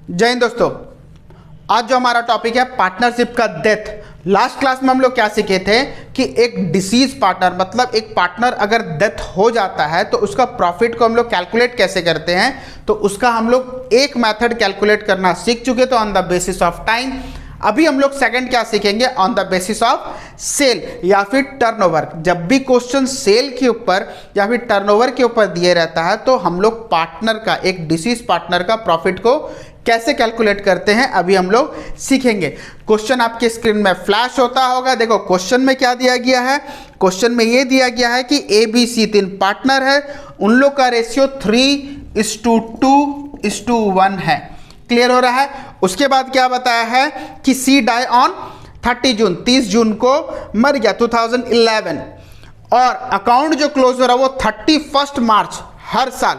जय हिंद दोस्तों। आज जो हमारा टॉपिक है पार्टनरशिप का डेथ। लास्ट क्लास में हम लोग क्या सीखे थे कि एक डिसीज पार्टनर मतलब एक पार्टनर अगर डेथ हो जाता है तो उसका प्रॉफिट को हम लोग कैलकुलेट कैसे करते हैं, तो उसका हम लोग एक मेथड कैलकुलेट करना सीख चुके थे on the basis of time. अभी हम लोग सेकंड क्या सीखेंगे, on the basis of sale या फिर टर्नओवर। जब भी क्वेश्चन सेल के ऊपर या फिर टर्नओवर के ऊपर दिए रहता है तो हम लोग पार्टनर का, एक डिसीज पार्टनर का प्रॉफिट को कैसे कैलकुलेट करते हैं अभी हम लोग सीखेंगे। क्वेश्चन आपके स्क्रीन में फ्लैश होता होगा। देखो क्वेश्चन में क्या दिया गया है, क्वेश्चन में ये दिया गया है कि ABC 3 पार्टनर है, उन लोग का रेशियो 3:2:1 है। क्लियर हो रहा है। उसके बाद क्या बताया है कि सी डाई ऑन 30 जून को मर गया 2011, और अकाउंट जो क्लोज हो रहा है वो 31 मार्च हर साल।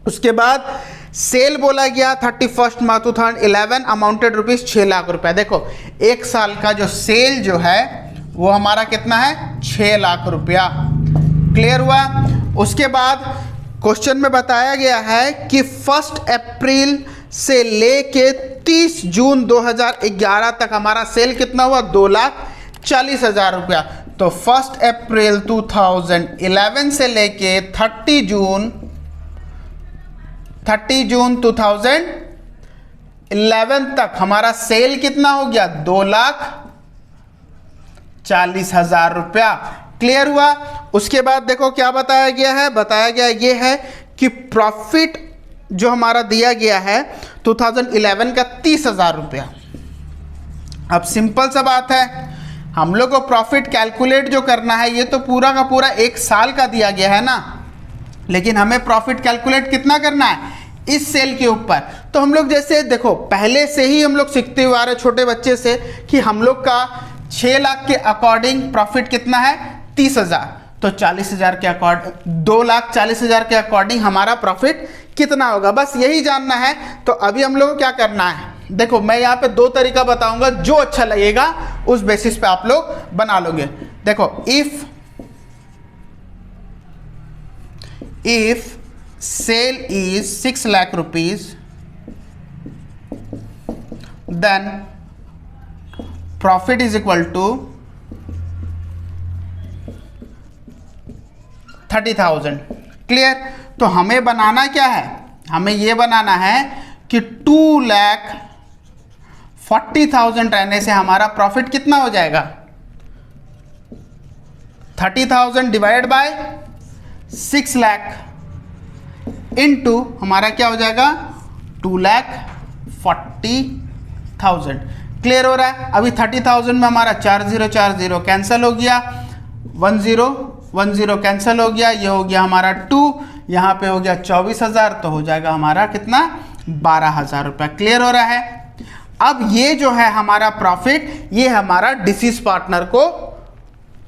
उसके बाद सेल बोला गया 31 मार्च 2011, अमाउंटेड रुपीज 6 लाख रुपया। देखो एक साल का जो सेल जो है वो हमारा कितना है, 6 लाख रुपया। क्लियर हुआ। उसके बाद क्वेश्चन में बताया गया है कि 1 अप्रैल से लेके 30 जून 2011 तक हमारा सेल कितना हुआ, 2,40,000 रुपया। तो 1 अप्रैल 2011 से लेके 30 जून 2011 तक हमारा सेल कितना हो गया, 2,40,000 रुपया। क्लियर हुआ। उसके बाद देखो क्या बताया गया है, बताया गया ये है कि प्रॉफिट जो हमारा दिया गया है 2011 का 30,000 रुपया। अब सिंपल सा बात है, हम लोग को प्रॉफिट कैलकुलेट जो करना है ये तो पूरा का पूरा एक साल का दिया गया है ना, लेकिन हमें प्रॉफिट कैलकुलेट कितना करना है इस सेल के ऊपर। तो हम लोग जैसे देखो पहले से ही हम लोग सीखते हुए आ रहे छोटे बच्चे से कि हम लोग का 6 लाख के अकॉर्डिंग प्रॉफिट कितना है 30,000, तो 40,000 के अकॉर्डिंग 2,40,000 के अकॉर्डिंग हमारा प्रॉफिट कितना होगा, बस यही जानना है। तो अभी हम लोग को क्या करना है, देखो मैं यहाँ पे 2 तरीका बताऊंगा, जो अच्छा लगेगा उस बेसिस पे आप लोग बना लोगे। देखो if sale is 6 lakh rupees, then profit is equal to 30,000। Clear. तो हमें बनाना क्या है, हमें ये बनाना है कि 2,40,000 रहने से हमारा प्रॉफिट कितना हो जाएगा, 30,000 डिवाइड बाय 6 लाख इंटू हमारा क्या हो जाएगा 2,40,000। क्लियर हो रहा है। अभी 30,000 में हमारा 40 कैंसिल हो गया, 10 कैंसिल हो गया, ये हो गया हमारा 2, यहाँ पे हो गया 24,000, तो हो जाएगा हमारा कितना 12,000 रुपया। क्लियर हो रहा है। अब ये जो है हमारा प्रॉफिट, ये हमारा डिसीज पार्टनर को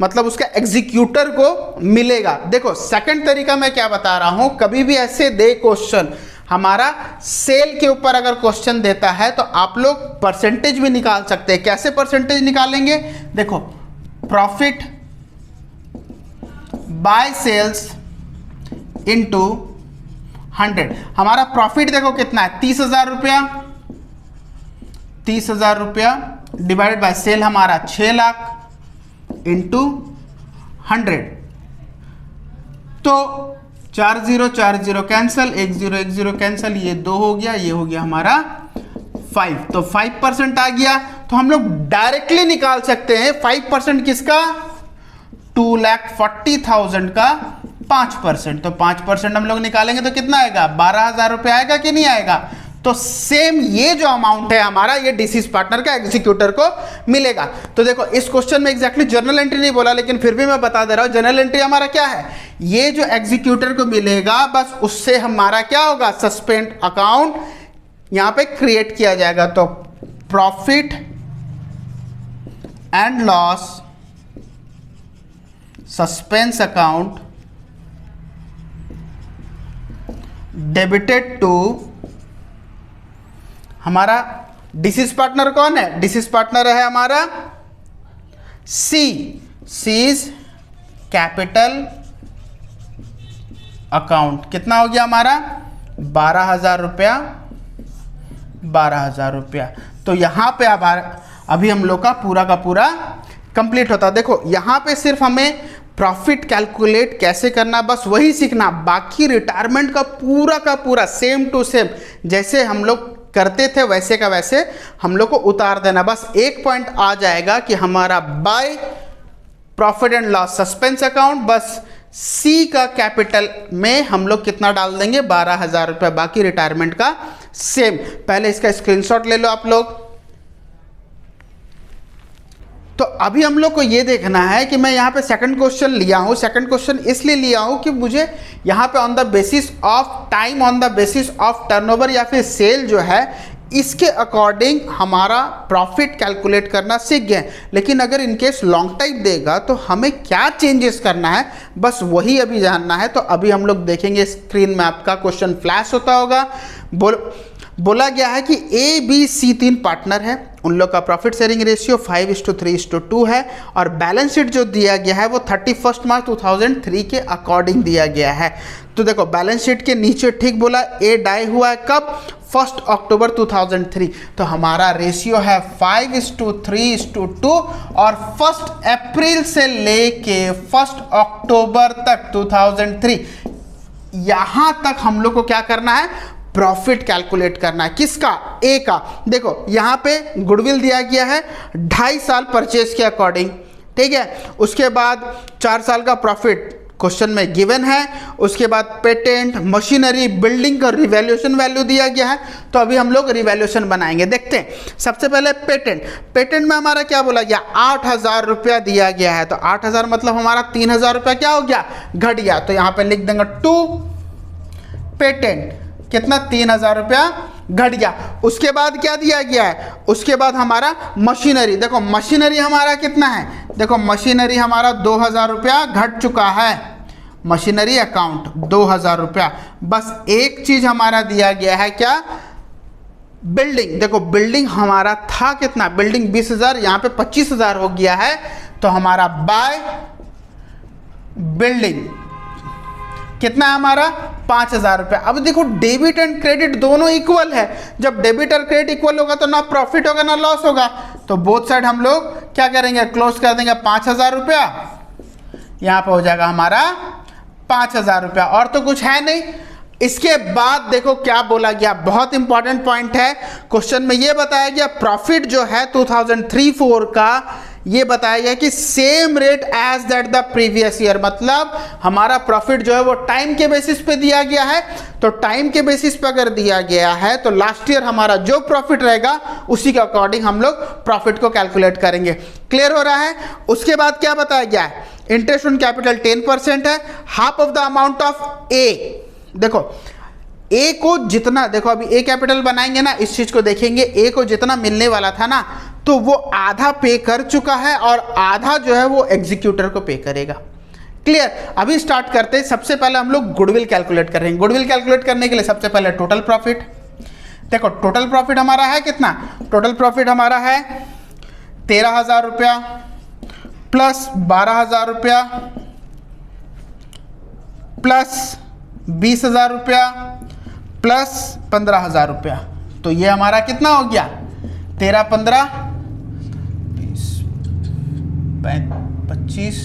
मतलब उसका एग्जीक्यूटर को मिलेगा। देखो सेकंड तरीका मैं क्या बता रहा हूं, कभी भी ऐसे दे क्वेश्चन हमारा सेल के ऊपर अगर क्वेश्चन देता है तो आप लोग परसेंटेज भी निकाल सकते हैं। कैसे परसेंटेज निकालेंगे, देखो प्रॉफिट बाय सेल्स इंटू 100। हमारा प्रॉफिट देखो कितना है 30,000 रुपया, 30,000 रुपया डिवाइड बाय सेल हमारा 6 लाख इंटू 100, तो 40 कैंसिल, 10 कैंसिल, ये 2 हो गया, ये हो गया हमारा 5, तो 5% आ गया। तो हम लोग डायरेक्टली निकाल सकते हैं 5% किसका, 2,40,000 का 5%। तो 5% हम लोग निकालेंगे तो कितना आएगा, 12,000 रुपये आएगा कि नहीं आएगा। तो सेम ये जो अमाउंट है हमारा ये डिसीज पार्टनर का एग्जीक्यूटर को मिलेगा। तो देखो इस क्वेश्चन में एग्जैक्टली जर्नल एंट्री नहीं बोला, लेकिन फिर भी मैं बता दे रहा हूं जर्नल एंट्री हमारा क्या है, ये जो एग्जीक्यूटर को मिलेगा बस उससे हमारा क्या होगा, सस्पेंड अकाउंट यहां पे क्रिएट किया जाएगा। तो profit and loss suspense account debited to, हमारा डिसीज पार्टनर कौन है, डिसीज पार्टनर है हमारा सी इज कैपिटल अकाउंट। कितना हो गया हमारा 12,000 रुपया 12,000 रुपया। तो यहाँ पे अभी हम लोग का पूरा कंप्लीट होता है। देखो यहाँ पे सिर्फ हमें प्रॉफिट कैलकुलेट कैसे करना बस वही सीखना, बाकी रिटायरमेंट का पूरा सेम टू सेम जैसे हम लोग करते थे वैसे का वैसे हम लोग को उतार देना। बस एक पॉइंट आ जाएगा कि हमारा by profit and loss suspense account, बस सी का कैपिटल में हम लोग कितना डाल देंगे 12,000 रुपया, बाकी रिटायरमेंट का सेम। पहले इसका स्क्रीनशॉट ले लो आप लोग। तो अभी हम लोग को ये देखना है कि मैं यहाँ पे सेकंड क्वेश्चन लिया हूँ। सेकंड क्वेश्चन इसलिए लिया हूँ कि मुझे यहाँ पे on the basis of time, on the basis of turnover या फिर सेल जो है इसके अकॉर्डिंग हमारा प्रॉफिट कैलकुलेट करना सीख गए। लेकिन अगर इनकेस लॉन्ग टाइप देगा तो हमें क्या चेंजेस करना है बस वही अभी जानना है। तो अभी हम लोग देखेंगे, स्क्रीन में आपका क्वेश्चन फ्लैश होता होगा। बोला गया है कि ए बी सी 3 पार्टनर है, उन लोग का प्रॉफिट शेयरिंग रेशियो 5:3:2 है और बैलेंस शीट जो दिया गया है वो 31 मार्च 2003 के अकॉर्डिंग दिया गया है। तो देखो बैलेंस शीट के नीचे ठीक बोला ए डाई हुआ है कब 1 अक्टूबर 2003। तो हमारा रेशियो है 5:3:2 और 1 अप्रैल से लेके 1 अक्टूबर तक 2003 यहाँ तक हम लोग को क्या करना है, प्रॉफिट कैलकुलेट करना है। किसका, ए का। देखो यहाँ पे गुडविल दिया गया है 2.5 साल परचेज के अकॉर्डिंग, ठीक है। उसके बाद 4 साल का प्रॉफिट क्वेश्चन में गिवन है। उसके बाद पेटेंट, मशीनरी, बिल्डिंग का रिवैल्यूएशन वैल्यू दिया गया है। तो अभी हम लोग रिवैल्यूएशन बनाएंगे, देखते हैं। सबसे पहले पेटेंट में हमारा क्या बोला गया 8,000 रुपया दिया गया है। तो 8,000 मतलब हमारा 3,000 रुपया क्या हो गया, घट गया। तो यहाँ पे लिख देंगे टू पेटेंट कितना 3,000 रुपया घट गया। उसके बाद क्या दिया गया है, उसके बाद हमारा मशीनरी। देखो मशीनरी हमारा कितना है, देखो मशीनरी हमारा 2,000 रुपया घट चुका है, मशीनरी अकाउंट 2,000 रुपया। बस एक चीज हमारा दिया गया है क्या, बिल्डिंग। देखो बिल्डिंग हमारा था कितना, बिल्डिंग 20,000, यहाँ पे 25,000 हो गया है। तो हमारा बाय बिल्डिंग कितना है हमारा 5,000 रुपया। अब देखो डेबिट एंड क्रेडिट दोनों इक्वल है, जब डेबिट और क्रेडिट इक्वल होगा तो ना प्रॉफिट होगा ना लॉस होगा। तो बोथ साइड हम लोग क्या करेंगे, क्लोज कर देंगे 5,000 रुपया, यहाँ पे हो जाएगा हमारा 5,000 रुपया, और तो कुछ है नहीं। इसके बाद देखो क्या बोला गया, बहुत इंपॉर्टेंट पॉइंट है। क्वेश्चन में ये बताया गया प्रॉफिट जो है 2003-04 का ये बताया गया कि same rate as that the previous year, मतलब हमारा प्रॉफिट जो है वो टाइम के बेसिस पे दिया गया है। तो टाइम के बेसिस पे अगर दिया गया है तो लास्ट ईयर हमारा जो प्रॉफिट रहेगा उसी के अकॉर्डिंग हम लोग प्रॉफिट को कैलकुलेट करेंगे। क्लियर हो रहा है। उसके बाद क्या बताया गया है, इंटरेस्ट ऑन कैपिटल 10% है, half of the amount of A. देखो ए को जितना, देखो अभी ए कैपिटल बनाएंगे ना, इस चीज को देखेंगे, ए को जितना मिलने वाला था ना तो वो आधा पे कर चुका है और आधा जो है वो एग्जीक्यूटर को पे करेगा। क्लियर। अभी स्टार्ट करते हैं। सबसे पहले हम लोग गुडविल कैलकुलेट करेंगे। गुडविल कैलकुलेट करने के लिए सबसे पहले टोटल प्रॉफिट। देखो टोटल प्रॉफिट हमारा है कितना, टोटल प्रॉफिट हमारा है 13,000 रुपया प्लस 12,000 रुपया प्लस 20,000 रुपया प्लस 15,000 रुपया। तो ये हमारा कितना हो गया, 13, 15, 20, 25,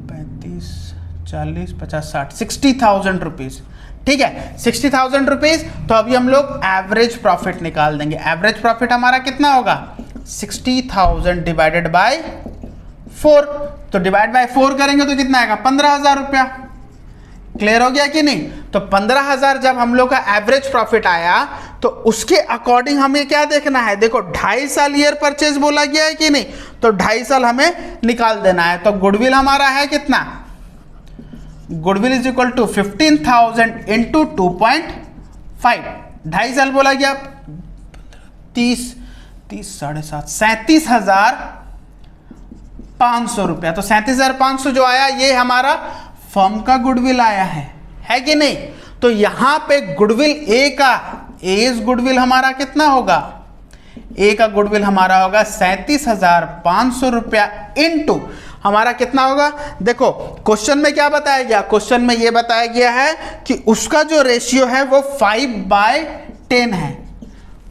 35, 40, 50, 60, 60,000 रुपीज़। ठीक है 60,000 रुपीज़। तो अभी हम लोग एवरेज प्रॉफिट निकाल देंगे। एवरेज प्रॉफिट हमारा कितना होगा, 60,000 डिवाइडेड बाय 4। तो डिवाइड बाय 4 करेंगे तो कितना आएगा, 15,000 रुपया। क्लियर हो गया कि नहीं। तो 15,000 जब हम लोग का एवरेज प्रॉफिट आया तो उसके अकॉर्डिंग हमें क्या देखना है, देखो 2.5 साल ईयर परचेज बोला गया है कि नहीं, तो 2.5 साल हमें निकाल देना है। तो गुडविल हमारा है कितना, goodwill is equal to 15,000 into 2.5। 2.5 साल बोला गया, 30, 7.5, 37,500 रुपया। तो 37,500 जो आया ये हमारा फर्म का गुडविल आया है कि नहीं। तो यहां पे गुडविल ए का, एज गुडविल हमारा कितना होगा, ए का गुडविल हमारा होगा 37,500 रुपया इंटू हमारा कितना होगा। देखो क्वेश्चन में क्या बताया गया, क्वेश्चन में ये बताया गया है कि उसका जो रेशियो है वो 5/10 10 है,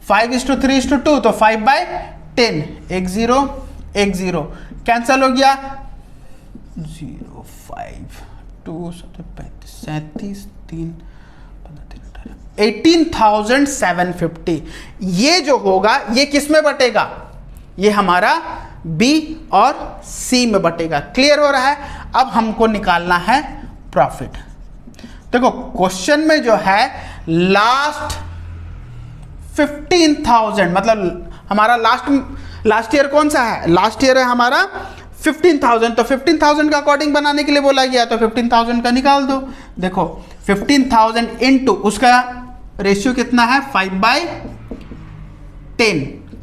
5:3:2 तो 5/10, 1 0 1 0 कैंसल हो गया, 0 5 2 35 37 3 18,750। ये जो होगा ये किस में बटेगा, ये हमारा बी और सी में बटेगा। क्लियर हो रहा है। अब हमको निकालना है प्रॉफिट। देखो क्वेश्चन में जो है लास्ट 15,000 मतलब हमारा लास्ट ईयर कौन सा है, लास्ट ईयर है हमारा 15,000, तो 15,000 का अकॉर्डिंग बनाने के लिए बोला गया, तो 15,000 का निकाल दो। देखो 15,000 इंटू उसका रेशियो कितना है 5/10।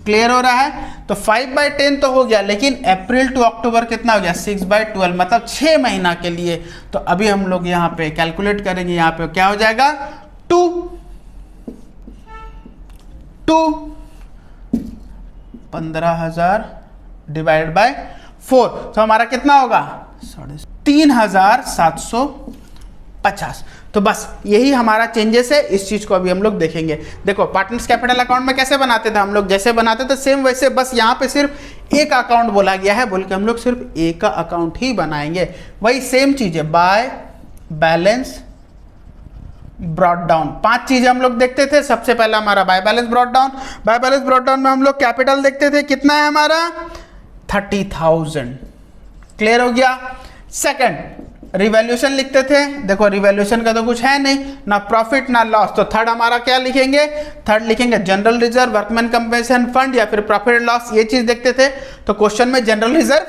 क्लियर हो रहा है। तो 5/10 तो हो गया, लेकिन अप्रैल टू अक्टूबर कितना हो गया 6/12, मतलब 6 महीना के लिए। तो अभी हम लोग यहाँ पे कैलकुलेट करेंगे, यहाँ पे क्या हो जाएगा 2 15,000 डिवाइड बाय 4, तो हमारा कितना होगा 3,750। तो बस यही हमारा चेंजेस है, इस चीज को अभी हम लोग देखेंगे। देखो पार्टनर्स कैपिटल अकाउंट में कैसे बनाते थे हम लोग, जैसे बनाते थे सेम वैसे, बस यहाँ पे सिर्फ एक अकाउंट बोला गया है, बोल के हम लोग सिर्फ एक का अकाउंट ही बनाएंगे। वही सेम चीज है, बाय बैलेंस ब्रॉट डाउन। 5 चीजें हम लोग देखते थे। सबसे पहला हमारा by balance brought down. By balance brought down में हम लोग कैपिटल देखते थे, कितना है हमारा 30,000। क्लियर हो गया। सेकंड रिवैल्यूएशन लिखते थे। देखो रिवैल्यूएशन का तो कुछ है नहीं, ना प्रॉफिट ना लॉस, तो थर्ड हमारा क्या लिखेंगे, थर्ड लिखेंगे general reserve, workman compensation fund या फिर प्रॉफिट एंड लॉस, ये चीज देखते थे। तो क्वेश्चन में जनरल रिजर्व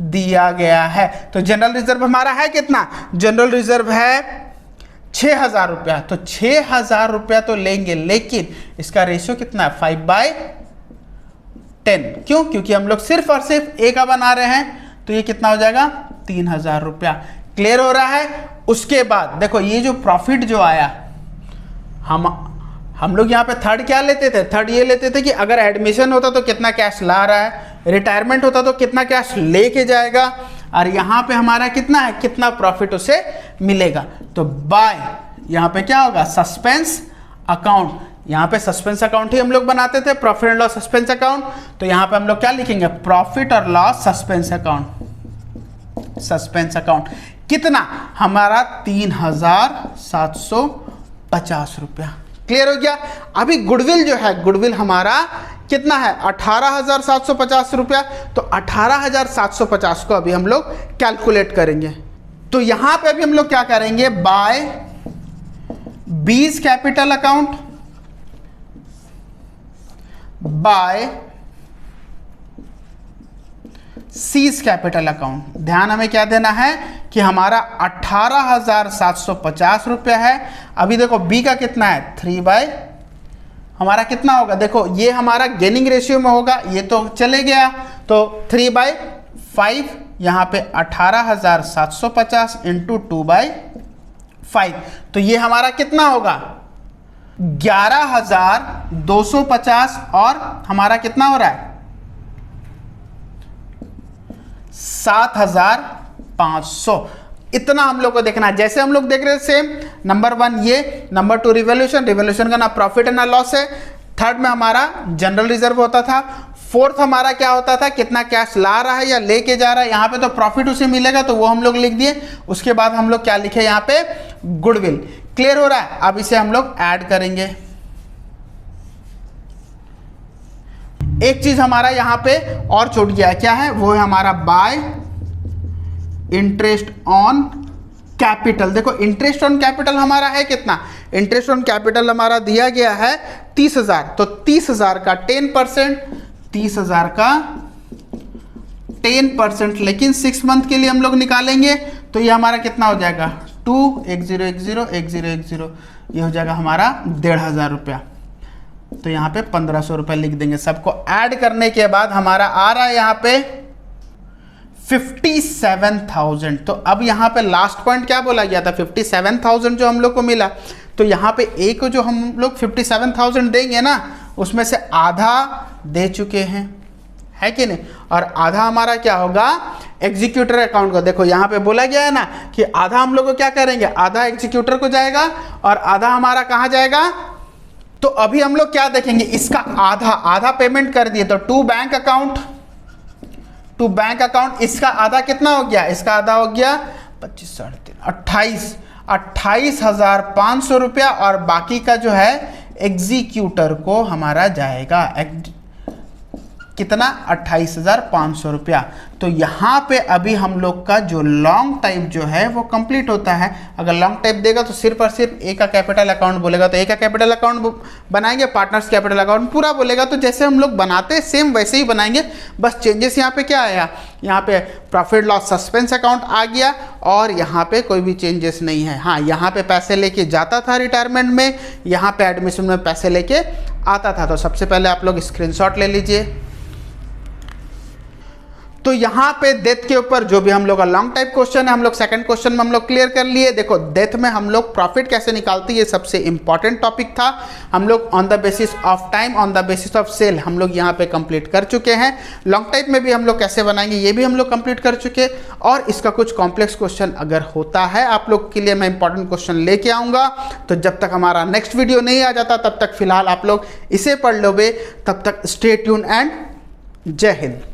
दिया गया है, तो जनरल रिजर्व हमारा है कितना, जनरल रिजर्व है 6,000 रुपया। तो 6,000 रुपया तो लेंगे, लेकिन इसका रेशियो कितना है 5/10। क्यों, क्योंकि हम लोग सिर्फ और सिर्फ ए का बना रहे हैं, तो ये कितना हो जाएगा 3,000 रुपया। क्लियर हो रहा है। उसके बाद देखो ये जो प्रॉफिट जो आया, हम लोग यहाँ पे थर्ड क्या लेते थे, थर्ड ये लेते थे कि अगर एडमिशन होता तो कितना कैश ला रहा है, रिटायरमेंट होता तो कितना कैश लेके जाएगा, और यहाँ पे हमारा कितना है, कितना प्रॉफिट उसे मिलेगा। तो बाय यहाँ पे क्या होगा सस्पेंस अकाउंट, यहाँ पे सस्पेंस अकाउंट ही हम लोग बनाते थे, profit and loss suspense account. तो यहाँ पे हम लोग क्या लिखेंगे, प्रॉफिट और loss suspense account, suspense account कितना हमारा 3,750 रुपया। क्लियर हो गया। अभी गुडविल जो है, गुडविल हमारा कितना है 18,750 रुपया। तो 18,750 को अभी हम लोग कैलकुलेट करेंगे। तो यहां पे अभी हम लोग क्या करेंगे, by B's capital account, by C's capital account. ध्यान हमें क्या देना है कि हमारा 18,750 रुपया है। अभी देखो बी का कितना है 3 हमारा कितना होगा, देखो ये हमारा गेनिंग रेशियो में होगा, ये तो चले गया, तो 3/5 यहाँ पे 18,750 इंटू 2/5, तो ये हमारा कितना होगा 11,250, और हमारा कितना हो रहा है 7,500। इतना हम लोग को देखना है। जैसे हम लोग देख रहे हैं सेम, नंबर 1 ये, नंबर 2 रिवैल्यूएशन, रिवैल्यूएशन का ना प्रॉफिट है ना लॉस है। थर्ड में हमारा जनरल रिजर्व होता था। फोर्थ हमारा क्या होता था, कितना कैश ला रहा है या लेके जा रहा है। यहाँ पे तो प्रॉफिट उसे मिलेगा, तो वो हम लोग लिख दिए। उसके बाद हम लोग क्या लिखे यहाँ पे, गुडविल। क्लियर हो रहा है। अब इसे हम लोग ऐड करेंगे। एक चीज हमारा यहाँ पे और छूट गया है, क्या है, वो है हमारा बाय इंटरेस्ट ऑन कैपिटल। देखो इंटरेस्ट ऑन कैपिटल हमारा है कितना, इंटरेस्ट ऑन कैपिटल हमारा दिया गया है 30,000। तो 30,000 का 10%, 30,000 का 10%, लेकिन 6 मंथ के लिए हम लोग निकालेंगे, तो ये हमारा कितना हो जाएगा 2,10,10,10,10, ये हो जाएगा हमारा 1,500 रुपया। तो यहाँ पे 1,500 रुपये लिख देंगे। सबको ऐड करने के बाद हमारा आ रहा है यहाँ पे 57,000। तो अब यहाँ पे लास्ट पॉइंट क्या बोला गया था, 57,000 जो हम लोग को मिला, तो यहाँ पे एक को जो हम लोग 57,000 देंगे ना, उसमें से आधा दे चुके हैं, है कि नहीं, और आधा हमारा क्या होगा एग्जीक्यूटर अकाउंट को। देखो यहाँ पे बोला गया है ना कि आधा हम लोग को क्या करेंगे, आधा एग्जीक्यूटर को जाएगा और आधा हमारा कहाँ जाएगा, तो अभी हम लोग क्या देखेंगे, इसका आधा पेमेंट कर दिए तो टू बैंक अकाउंट, इसका आधा कितना हो गया, इसका आधा हो गया 25 3.5 28,500 रुपया, और बाकी का जो है एग्जीक्यूटर को हमारा जाएगा कितना 28,500 रुपया। तो यहाँ पे अभी हम लोग का जो लॉन्ग टाइप जो है वो कंप्लीट होता है। अगर लॉन्ग टाइप देगा तो सिर्फ और सिर्फ ए का कैपिटल अकाउंट बोलेगा तो ए का कैपिटल अकाउंट बनाएंगे, पार्टनर्स कैपिटल अकाउंट पूरा बोलेगा तो जैसे हम लोग बनाते हैं सेम वैसे ही बनाएंगे। बस चेंजेस यहाँ पे क्या आया, यहाँ पे प्रॉफिट लॉस सस्पेंस अकाउंट आ गया और यहाँ पे कोई भी चेंजेस नहीं है। हाँ, यहाँ पे पैसे लेके जाता था रिटायरमेंट में, यहाँ पे एडमिशन में पैसे लेके आता था। तो सबसे पहले आप लोग स्क्रीनशॉट ले लीजिए। तो यहाँ पे डेथ के ऊपर जो भी हम लोग का लॉन्ग टाइप क्वेश्चन है, हम लोग सेकंड क्वेश्चन में हम लोग क्लियर कर लिए। देखो डेथ में हम लोग प्रॉफिट कैसे निकालते हैं, ये सबसे इंपॉर्टेंट टॉपिक था। हम लोग on the basis of time, on the basis of sale हम लोग यहाँ पे कंप्लीट कर चुके हैं। लॉन्ग टाइप में भी हम लोग कैसे बनाएंगे ये भी हम लोग कंप्लीट कर चुके। और इसका कुछ कॉम्प्लेक्स क्वेश्चन अगर होता है आप लोग के लिए मैं इंपॉर्टेंट क्वेश्चन लेके आऊँगा। तो जब तक हमारा नेक्स्ट वीडियो नहीं आ जाता तब तक फिलहाल आप लोग इसे पढ़ लोगे। तब तक स्टे ट्यून एंड जय हिंद।